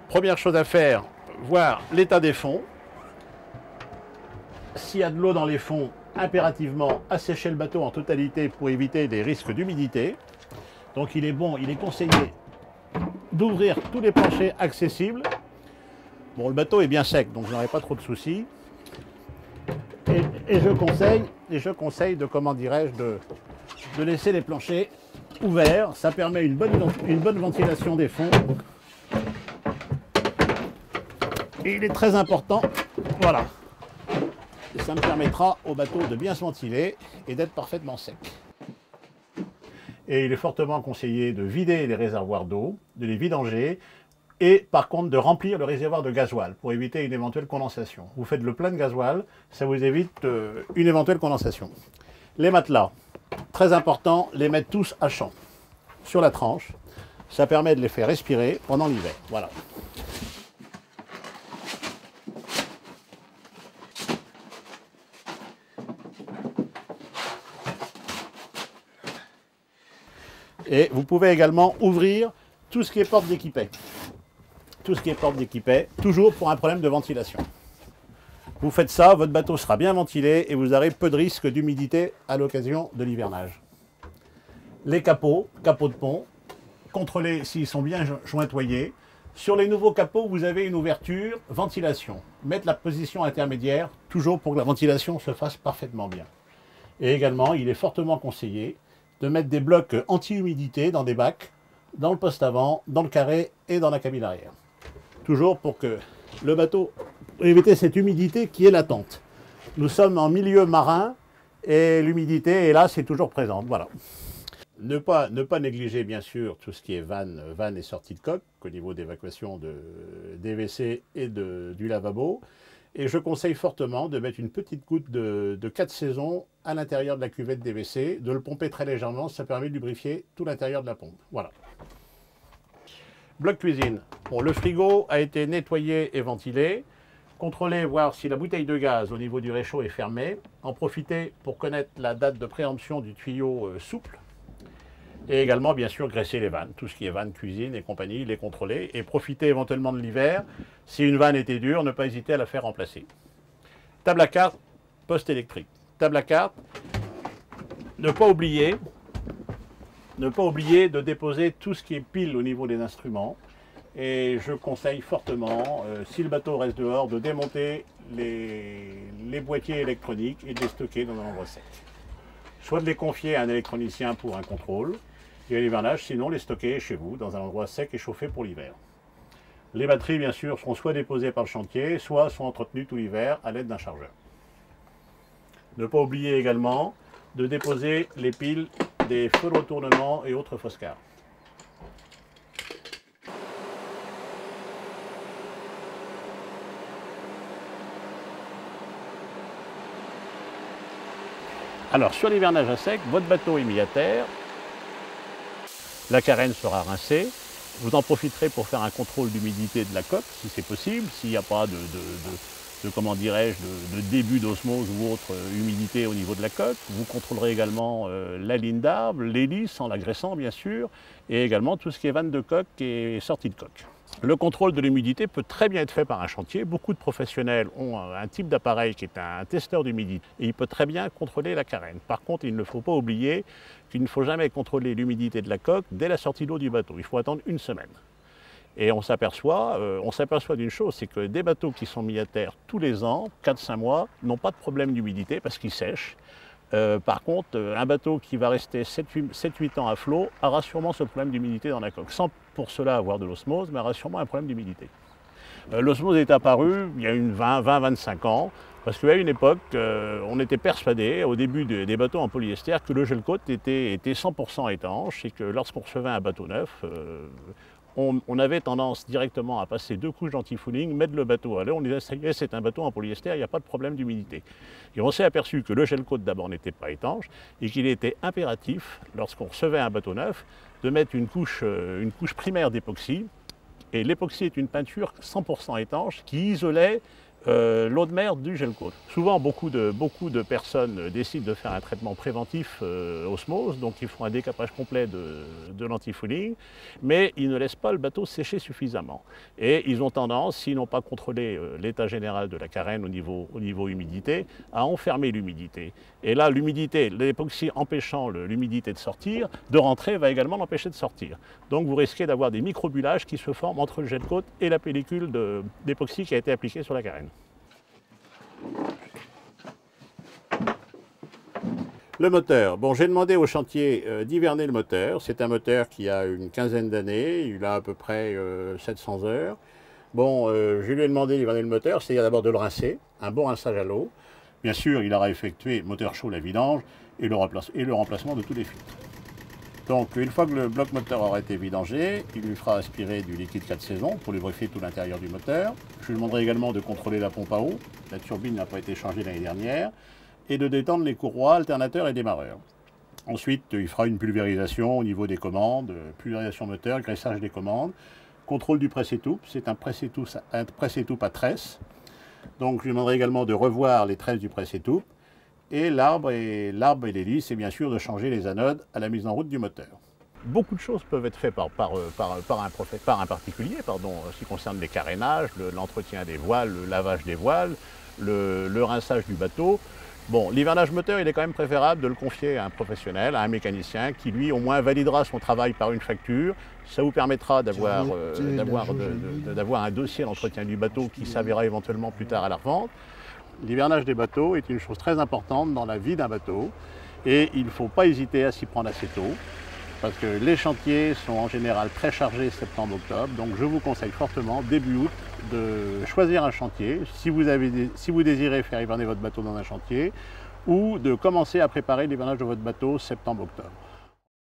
Première chose à faire, voir l'état des fonds. S'il y a de l'eau dans les fonds, impérativement assécher le bateau en totalité pour éviter des risques d'humidité. Donc il est conseillé d'ouvrir tous les planchers accessibles. Bon, le bateau est bien sec, donc je n'aurai pas trop de soucis. Et je conseille de, comment dirais-je, de laisser les planchers ouverts. Ça permet une bonne ventilation des fonds. Et il est très important, voilà. Et ça me permettra au bateau de bien se ventiler et d'être parfaitement sec. Et il est fortement conseillé de vider les réservoirs d'eau, de les vidanger, et par contre de remplir le réservoir de gasoil pour éviter une éventuelle condensation. Vous faites le plein de gasoil, ça vous évite une éventuelle condensation. Les matelas, très important, les mettre tous à champ, sur la tranche. Ça permet de les faire respirer pendant l'hiver. Voilà. Et vous pouvez également ouvrir tout ce qui est porte d'équipet. Tout ce qui est porte d'équipet, toujours pour un problème de ventilation. Vous faites ça, votre bateau sera bien ventilé et vous aurez peu de risque d'humidité à l'occasion de l'hivernage. Les capots de pont, contrôlez s'ils sont bien jointoyés. Sur les nouveaux capots, vous avez une ouverture ventilation. Mettre la position intermédiaire, toujours pour que la ventilation se fasse parfaitement bien. Et également, il est fortement conseillé de mettre des blocs anti-humidité dans des bacs, dans le poste avant, dans le carré et dans la cabine arrière. Toujours pour que le bateau évite cette humidité qui est latente. Nous sommes en milieu marin et l'humidité, hélas, est toujours présente. Voilà. Ne pas négliger, bien sûr, tout ce qui est vanne et sortie de coque, au niveau d'évacuation des WC et du lavabo. Et je conseille fortement de mettre une petite goutte de 4 saisons à l'intérieur de la cuvette des WC, de le pomper très légèrement, ça permet de lubrifier tout l'intérieur de la pompe. Voilà. Bloc cuisine. Bon, le frigo a été nettoyé et ventilé. Contrôlez, voir si la bouteille de gaz au niveau du réchaud est fermée. En profitez pour connaître la date de préemption du tuyau souple. Et également, bien sûr, graisser les vannes. Tout ce qui est vanne, cuisine et compagnie, les contrôler. Et profitez éventuellement de l'hiver. Si une vanne était dure, ne pas hésiter à la faire remplacer. Table à cartes, poste électrique. Table à cartes, ne pas oublier de déposer tout ce qui est pile au niveau des instruments. Et je conseille fortement, si le bateau reste dehors, de démonter les boîtiers électroniques et de les stocker dans un endroit sec. Soit de les confier à un électronicien pour un contrôle et à l'hivernage, sinon les stocker chez vous dans un endroit sec et chauffé pour l'hiver. Les batteries, bien sûr, seront soit déposées par le chantier, soit sont entretenues tout l'hiver à l'aide d'un chargeur. Ne pas oublier également de déposer les piles des feux de retournement et autres foscars. Alors, sur l'hivernage à sec, votre bateau est mis à terre, la carène sera rincée, vous en profiterez pour faire un contrôle d'humidité de la coque, si c'est possible, s'il n'y a pas comment dirais-je, de début d'osmose ou autre humidité au niveau de la coque. Vous contrôlerez également la ligne d'arbre, l'hélice en la graissant bien sûr, et également tout ce qui est vanne de coque et sortie de coque. Le contrôle de l'humidité peut très bien être fait par un chantier. Beaucoup de professionnels ont un type d'appareil qui est un testeur d'humidité et il peut très bien contrôler la carène. Par contre, il ne faut pas oublier qu'il ne faut jamais contrôler l'humidité de la coque dès la sortie d'eau du bateau. Il faut attendre une semaine. Et on s'aperçoit d'une chose, c'est que des bateaux qui sont mis à terre tous les ans, 4-5 mois, n'ont pas de problème d'humidité parce qu'ils sèchent. Par contre, un bateau qui va rester 7-8 ans à flot aura sûrement ce problème d'humidité dans la coque, sans pour cela avoir de l'osmose, mais aura sûrement un problème d'humidité. L'osmose est apparue il y a 20-25 ans, parce qu'à une époque, on était persuadé, au début des bateaux en polyester, que le gel-coat était 100% étanche, et que lorsqu'on recevait un bateau neuf, on avait tendance directement à passer 2 couches d'antifouling, mettre le bateau à l'eau, on disait ça y est, c'est un bateau en polyester, il n'y a pas de problème d'humidité. Et on s'est aperçu que le gel-coat d'abord n'était pas étanche et qu'il était impératif, lorsqu'on recevait un bateau neuf, de mettre une couche primaire d'époxy. Et l'époxy est une peinture 100% étanche qui isolait L'eau de mer du gel coat. Souvent, beaucoup de personnes décident de faire un traitement préventif osmose, donc ils font un décapage complet de l'antifouling, mais ils ne laissent pas le bateau sécher suffisamment. Et ils ont tendance, s'ils n'ont pas contrôlé l'état général de la carène au niveau humidité, à enfermer l'humidité. Et là, l'humidité, l'époxy empêchant l'humidité de rentrer va également l'empêcher de sortir. Donc vous risquez d'avoir des microbullages qui se forment entre le gel coat et la pellicule d'époxy qui a été appliquée sur la carène. Le moteur. Bon, j'ai demandé au chantier d'hiverner le moteur. C'est un moteur qui a une quinzaine d'années. Il a à peu près 700 heures. Bon, je lui ai demandé d'hiverner le moteur, c'est-à-dire d'abord de le rincer, un bon rinçage à l'eau. Bien sûr, il aura effectué moteur chaud, la vidange et le remplacement de tous les filtres. Donc, une fois que le bloc moteur aura été vidangé, il lui fera aspirer du liquide 4 saisons pour lubrifier tout l'intérieur du moteur. Je lui demanderai également de contrôler la pompe à eau. La turbine n'a pas été changée l'année dernière. Et de détendre les courroies, alternateurs et démarreurs. Ensuite, il fera une pulvérisation au niveau des commandes, pulvérisation moteur, graissage des commandes. Contrôle du presse-étoupe, c'est un presse-étoupe à tresse. Donc, je lui demanderai également de revoir les tresses du presse-étoupe. Et l'arbre et l'hélice, et bien sûr de changer les anodes à la mise en route du moteur. Beaucoup de choses peuvent être faites par un particulier, en ce qui concerne les carénages, l'entretien des voiles, le lavage des voiles, le rinçage du bateau. Bon, l'hivernage moteur, il est quand même préférable de le confier à un professionnel, à un mécanicien, qui lui au moins validera son travail par une facture. Ça vous permettra d'avoir un dossier d'entretien du bateau qui servira éventuellement plus tard à la revente. L'hivernage des bateaux est une chose très importante dans la vie d'un bateau et il ne faut pas hésiter à s'y prendre assez tôt parce que les chantiers sont en général très chargés septembre-octobre. Donc je vous conseille fortement, début août, de choisir un chantier si vous désirez faire hiverner votre bateau dans un chantier ou de commencer à préparer l'hivernage de votre bateau septembre-octobre.